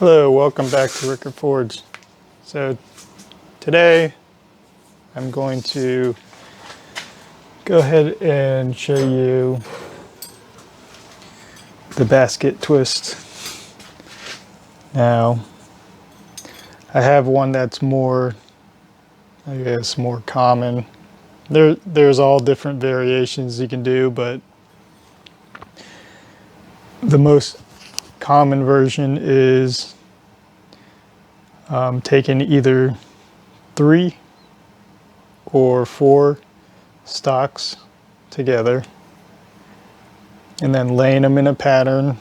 Hello, welcome back to Rickert Forge. So today I'm going to go ahead and show you the basket twist. Now I have one that's more, I guess, more common. There's all different variations you can do, but the most common version is taking either 3 or 4 stocks together and then laying them in a pattern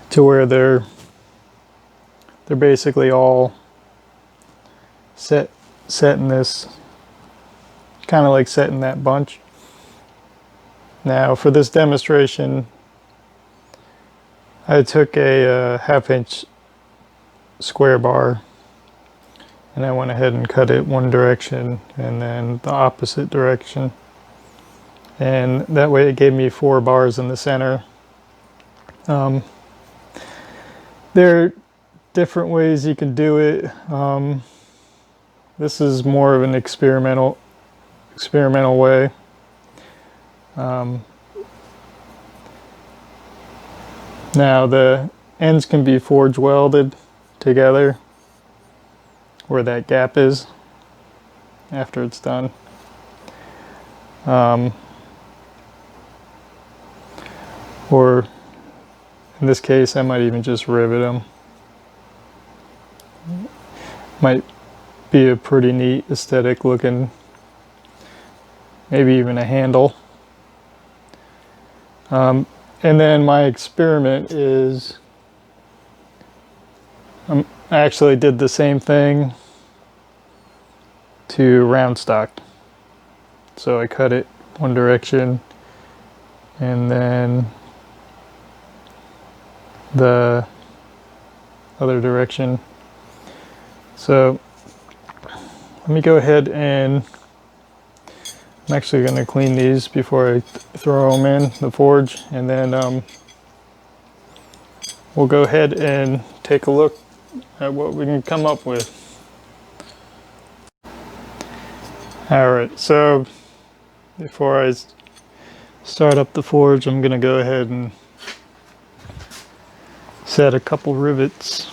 to where they're basically all set in this, kind of like setting that bunch. Now for this demonstration I took a 1/2 inch square bar and I went ahead and cut it one direction and then the opposite direction, and that way it gave me 4 bars in the center. There are different ways you can do it. This is more of an experimental way. Now the ends can be forge welded together where that gap is after it's done. Or in this case I might even just rivet them. Might be a pretty neat aesthetic looking, maybe even a handle. And then my experiment is, I actually did the same thing to round stock. So I cut it one direction and then the other direction. So let me go ahead and I'm actually going to clean these before I throw them in the forge, and then we'll go ahead and take a look at what we can come up with. Alright, so before I start up the forge, I'm going to go ahead and set a couple rivets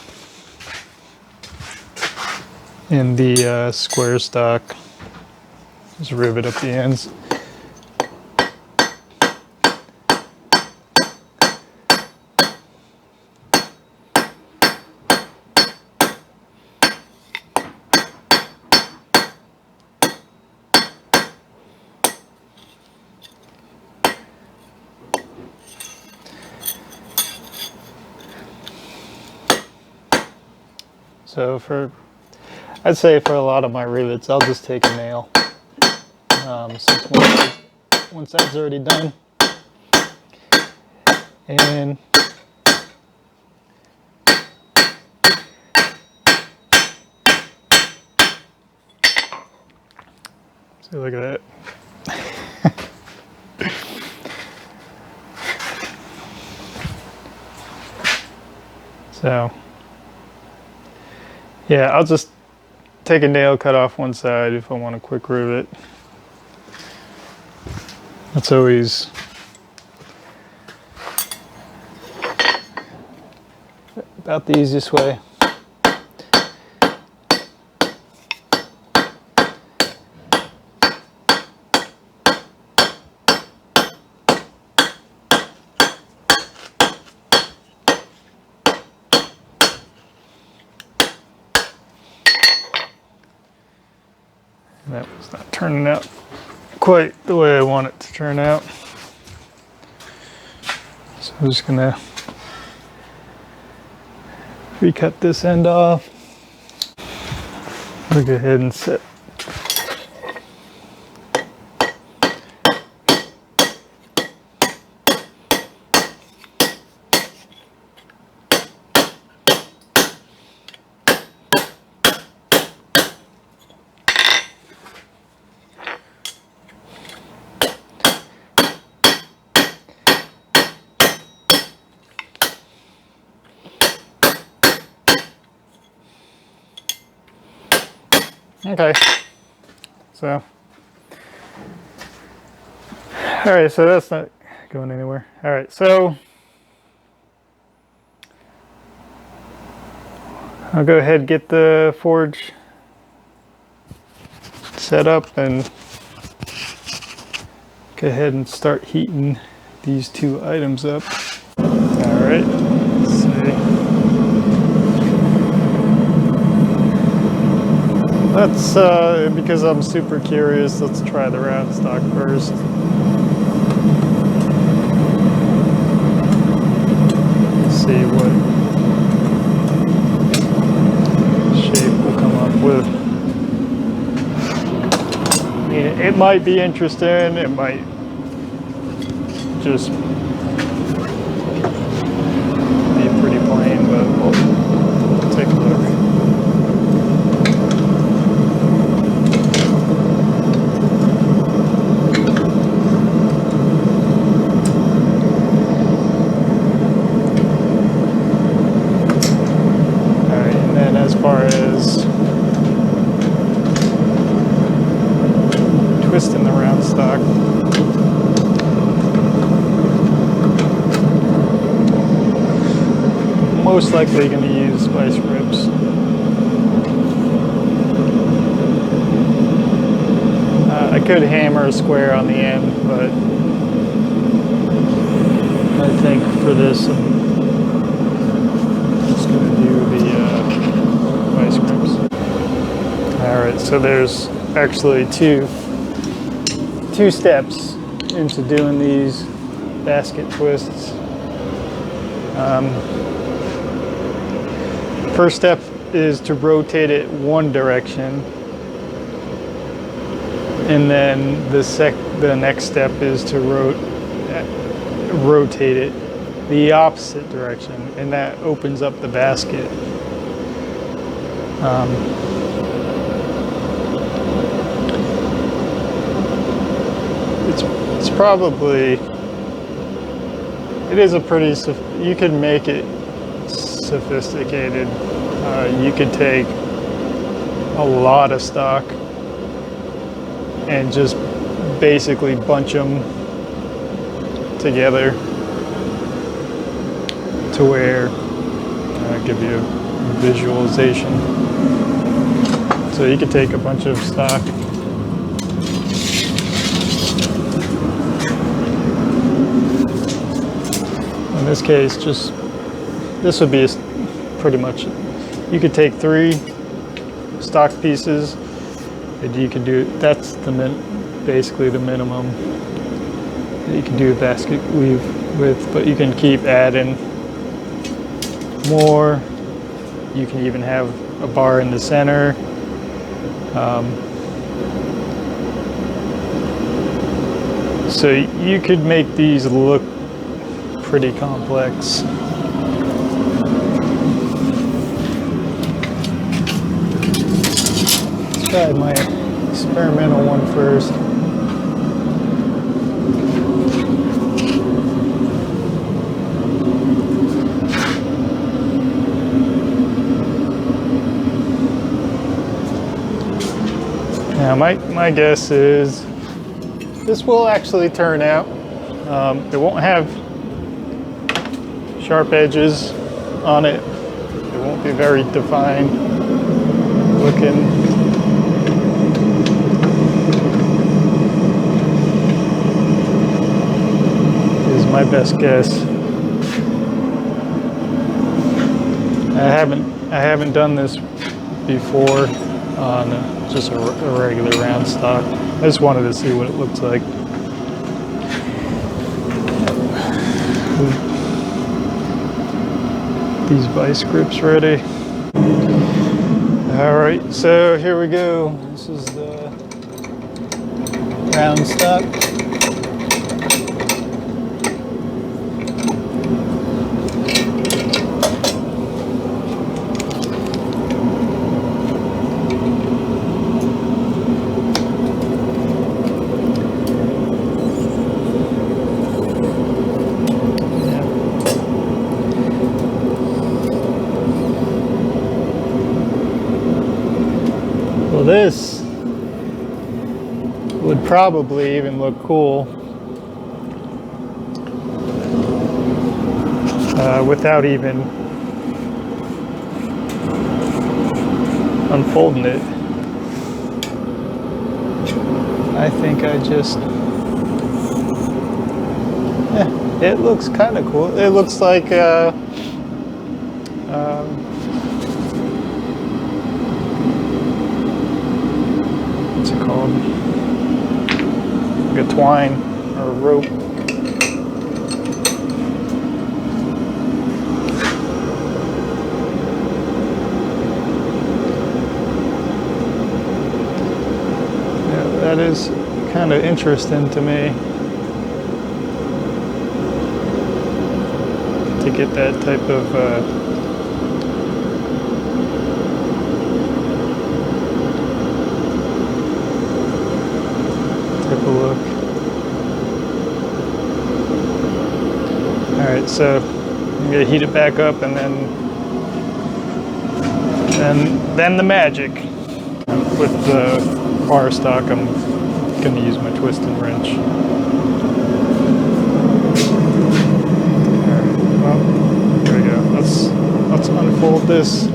in the square stock. Just rivet up the ends. So I'd say for a lot of my rivets, I'll just take a nail. Since once that's already done, and see, look at that. So yeah, I'll just take a nail, cut off one side if I want a quick rivet. That's always about the easiest way. That was not turning out quite the way I want it to turn out. So I'm just gonna recut this end off. We'll go ahead and set. Okay, so, all right, so that's not going anywhere. All right, so I'll go ahead and get the forge set up and go ahead and start heating these two items up. All right, let's see. Let's, because I'm super curious, let's try the round stock first. See what shape we'll come up with. I mean, it might be interesting, it might just be pretty plain, but we'll take a look. As far as twisting the round stock, most likely going to use vice grips. I could hammer a square on the end, but I think for this I'm just going to do the vice grips. Alright, so there's actually two steps into doing these basket twists. First step is to rotate it one direction, and then the next step is to rotate it the opposite direction, and that opens up the basket. It's probably, it is a pretty, you can make it sophisticated. You could take a lot of stock and just basically bunch them together to where, I'll give you a visualization. So you could take a bunch of stock in this case, just this would be pretty much, you could take 3 stock pieces and you could do, that's basically the minimum that you can do a basket weave with, but you can keep adding more. You can even have a bar in the center. So you could make these look pretty complex. Let's try my experimental one first. Now my guess is this will actually turn out. It won't have sharp edges on it. It won't be very defined looking. Is my best guess. I haven't done this before on just a regular round stock. I just wanted to see what it looks like. These vice grips ready. All right, so here we go. This is the round stock. this would probably even look cool without even unfolding it. I think I just, it looks kind of cool. It looks like what's it called? Like a twine or a rope. That is kind of interesting to me, to get that type of look. All right, so I'm gonna heat it back up, and then the magic with the bar stock. I'm going to use my twisting wrench. Alright, well, here we go. Let's unfold this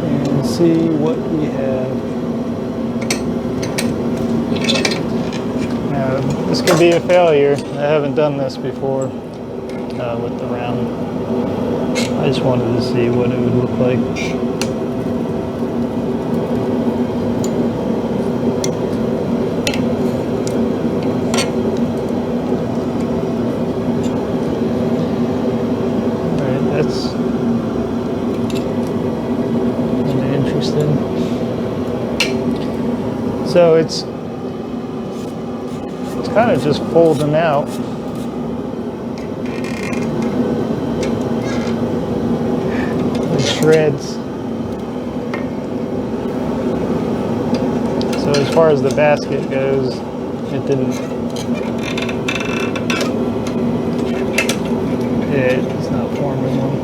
and see what we have. Now, this could be a failure. I haven't done this before with the round. I just wanted to see what it would look like. That's kind of interesting. So it's kind of just folding out. Like shreds. So as far as the basket goes, it didn't. It's not forming one.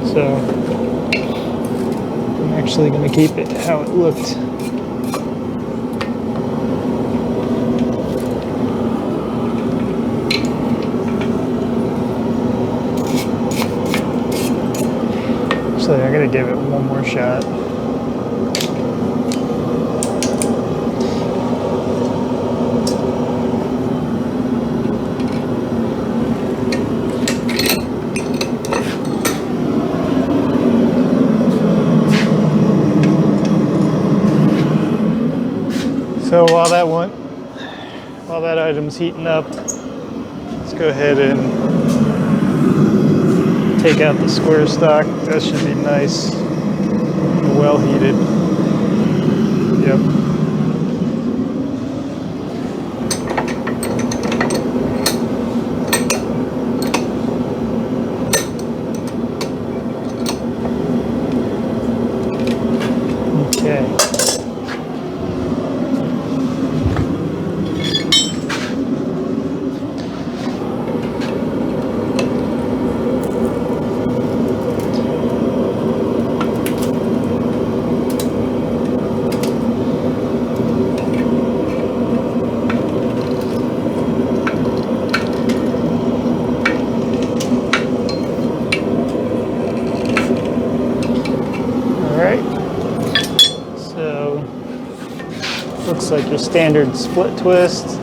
So I'm actually going to keep it how it looked. So I'm going to give it one more shot. So while that item's heating up, let's go ahead and take out the square stock. That should be nice, well heated. Yep. Okay. Looks like your standard split twist.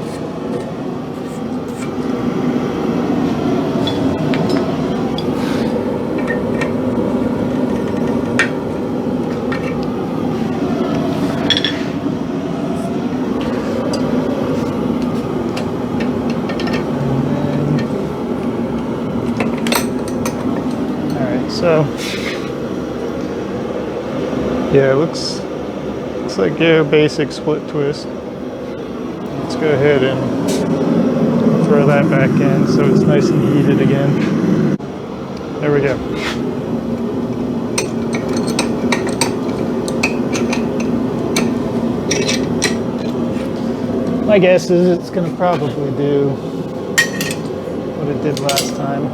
Alright, so yeah, it looks like your basic split twist. Let's go ahead and throw that back in so it's nice and heated again. There we go. My guess is it's going to probably do what it did last time.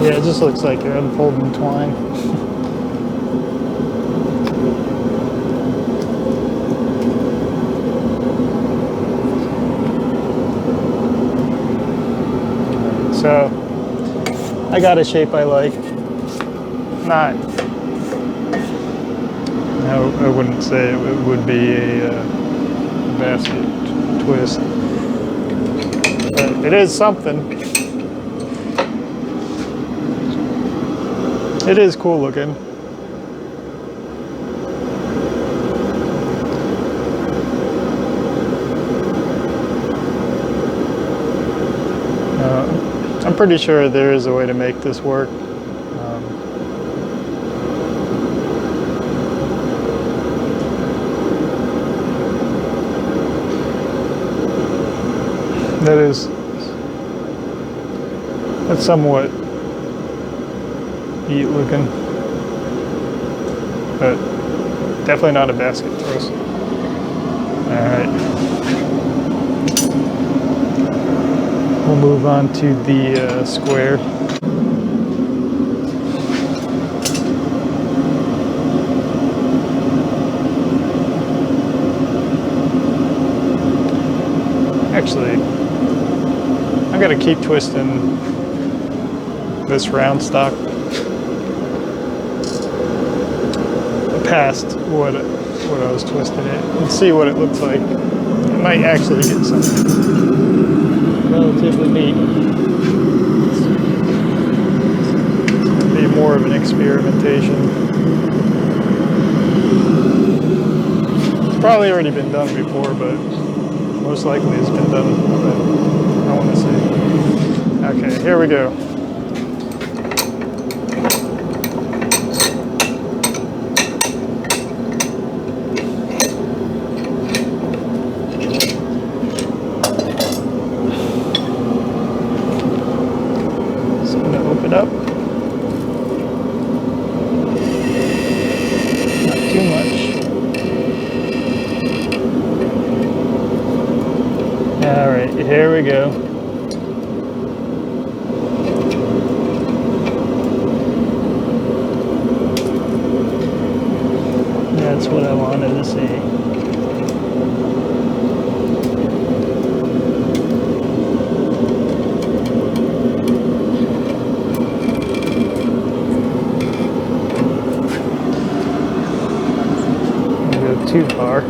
Yeah, it just looks like you're unfolding twine. So, I got a shape I like. Not, I wouldn't say it would be a basket twist, but it is something. It is cool looking. I'm pretty sure there is a way to make this work. That's somewhat neat looking, but definitely not a basket twist. Alright. We'll move on to the square. Actually, I'm gonna keep twisting this round stock past what I was twisting it and see what it looks like. I might actually get something relatively neat. It's gonna be more of an experimentation. It's probably already been done before, but most likely it's been done. But I want to see. Okay, here we go. Just going to open up. Not too much. All right, here we go. That's what I wanted to see. Don't go too far.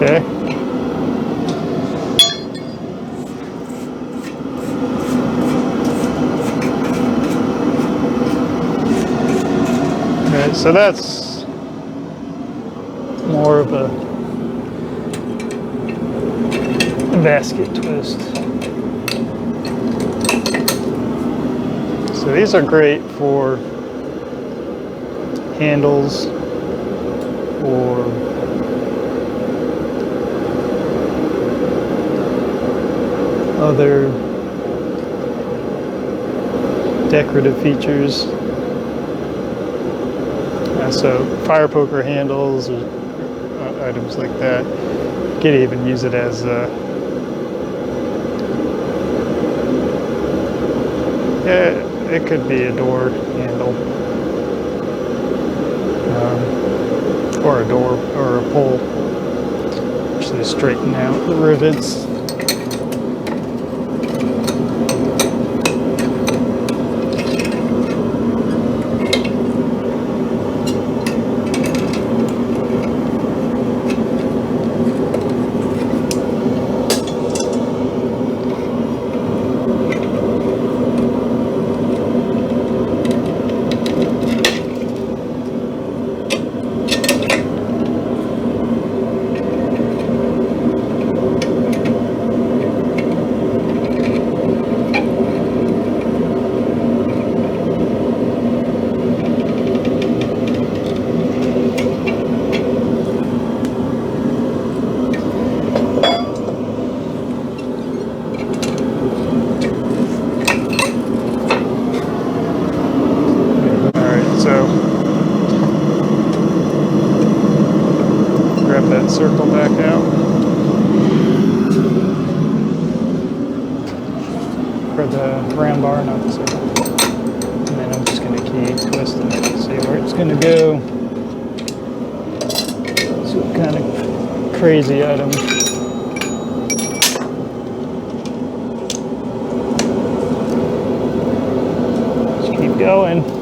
Okay. Alright, so that's more of a basket twist. So these are great for handles or other decorative features. So fire poker handles or items like that. You could even use it as it could be a door handle or a door or a pole. Actually straighten out the rivets. for the round bar, not the circle. And then I'm just going to keep twisting it to see where it's going to go. So kind of crazy item. Just keep going.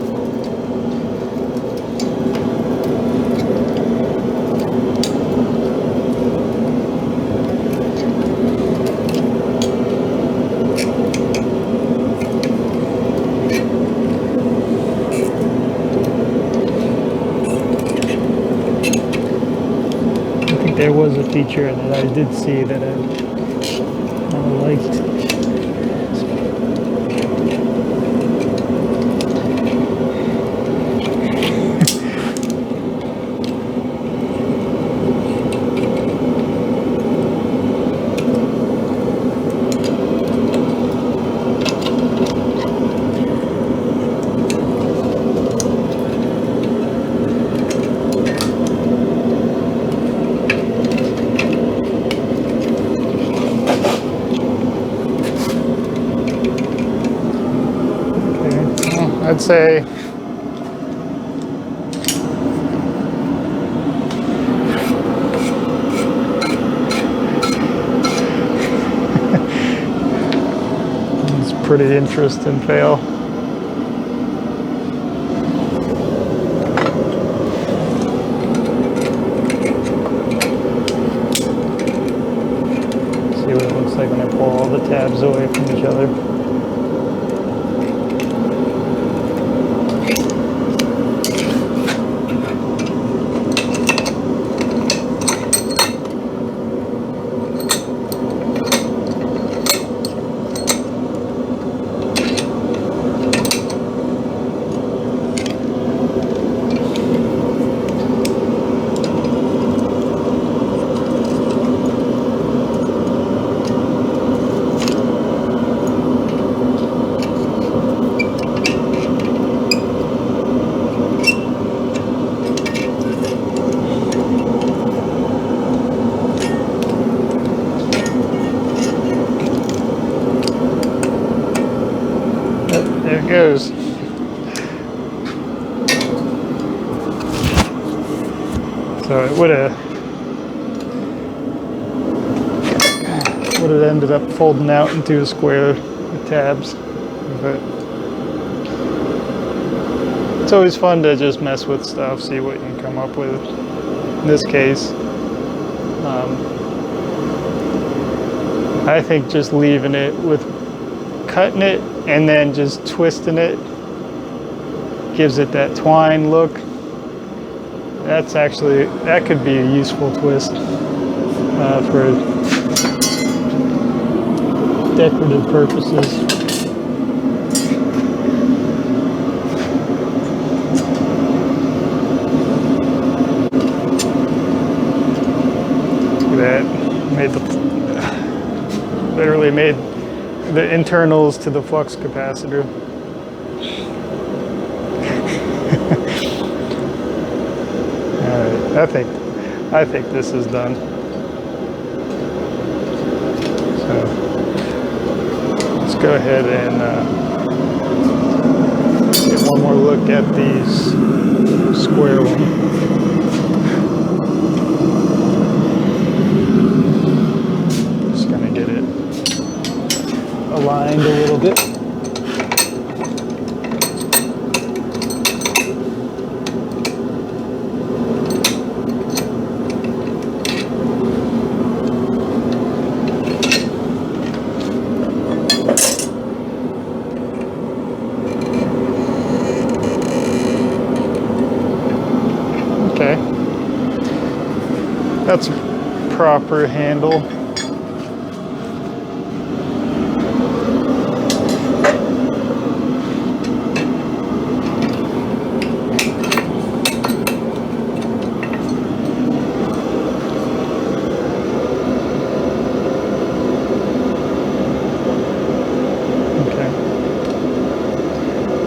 There was a feature that I did see that I liked. I'd say it's a pretty interesting fail. See what it looks like when I pull all the tabs away from each other. There it goes. So it would have ended up folding out into a square with tabs, but it's always fun to just mess with stuff, see what you can come up with. In this case, I think just leaving it with cutting it and then just twisting it gives it that twine look. That could be a useful twist for decorative purposes. Look at that. Literally made the internals to the flux capacitor. All right, I think this is done. So let's go ahead and get one more look at these square one. Aligned a little bit. Okay. That's a proper handle.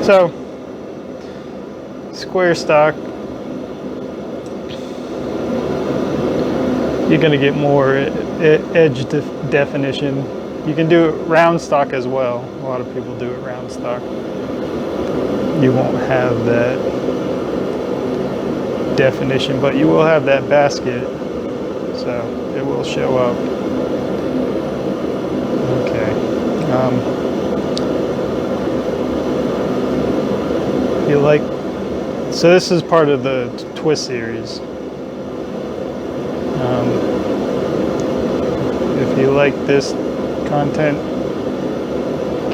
So, square stock, you're going to get more edge definition You can do it round stock as well. A lot of people do it round stock. You won't have that definition, but you will have that basket, so it will show up. Okay. You like, so this is part of the twist series. If you like this content,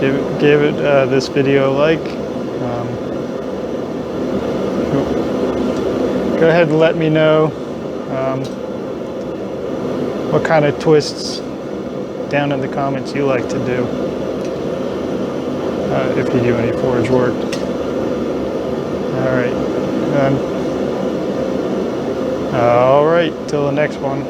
give it this video a like. Go ahead and let me know what kind of twists down in the comments you like to do, if you do any forge work. All right, till the next one.